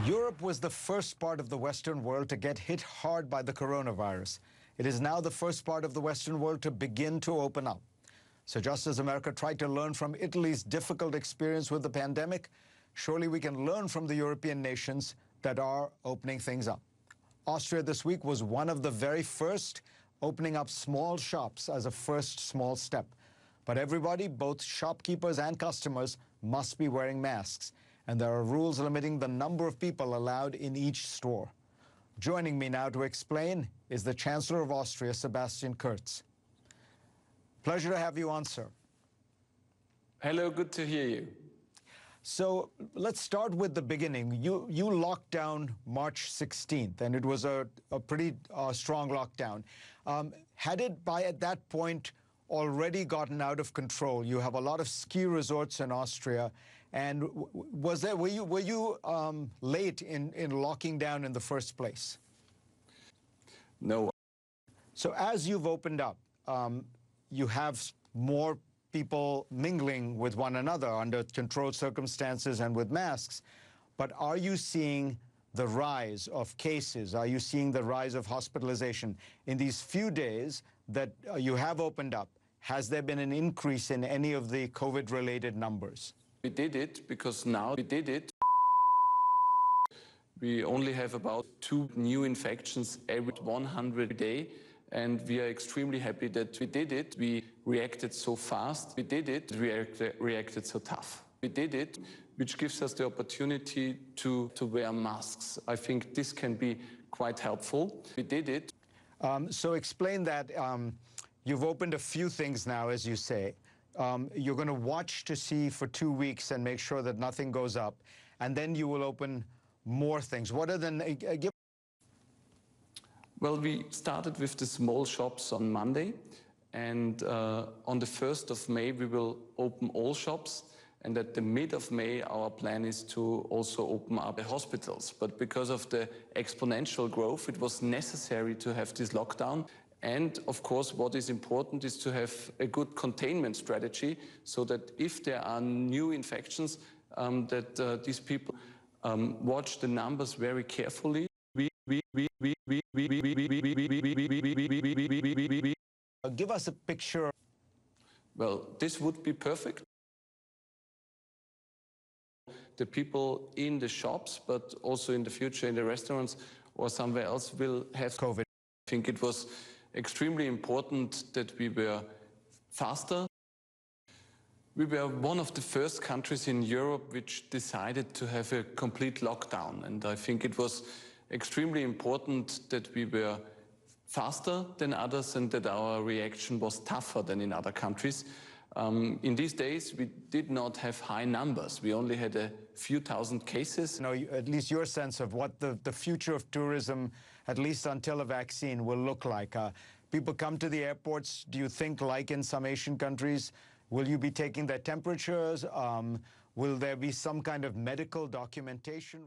Europe was the first part of the Western world to get hit hard by the coronavirus. It is now the first part of the Western world to begin to open up. So just as America tried to learn from Italy's difficult experience with the pandemic, surely we can learn from the European nations that are opening things up. Austria this week was one of the very first opening up small shops as a first small step. But everybody, both shopkeepers and customers, must be wearing masks. And there are rules limiting the number of people allowed in each store. Joining me now to explain is the Chancellor of Austria, Sebastian Kurz. Pleasure to have you on, sir. Hello, good to hear you. So let's start with the beginning. You locked down March 16th, and it was a pretty strong lockdown. Had it at that point already gotten out of control? You have a lot of ski resorts in Austria. And were you late in locking down in the first place? No. So as you've opened up, you have more people mingling with one another under controlled circumstances and with masks. But are you seeing the rise of cases? Are you seeing the rise of hospitalization? In these few days that you have opened up, has there been an increase in any of the COVID-related numbers? We did it because now we did it. We only have about 2 new infections every 100 a day, and we are extremely happy that we did it. We reacted so fast. We did it. We reacted so tough. We did it, which gives us the opportunity to wear masks. I think this can be quite helpful. We did it. So explain that. You've opened a few things now, as you say. You're going to watch to see for 2 weeks and make sure that nothing goes up. And then you will open more things. What are the... Well, we started with the small shops on Monday. And on the 1st of May, we will open all shops. And at the mid of May, our plan is to also open up the hospitals. But because of the exponential growth, it was necessary to have this lockdown. And, of course, what is important is to have a good containment strategy so that if there are new infections, that these people watch the numbers very carefully. Give us a picture. Well, this would be perfect. The people in the shops, but also in the future in the restaurants or somewhere else will have COVID. I think it was extremely important that we were faster. We were one of the first countries in Europe which decided to have a complete lockdown. And I think it was extremely important that we were faster than others and that our reaction was tougher than in other countries. In these days, we did not have high numbers. We only had a few thousand cases. At least your sense of what the future of tourism, at least until a vaccine, will look like. People come to the airports, do you think, like in some Asian countries, will you be taking their temperatures? Will there be some kind of medical documentation?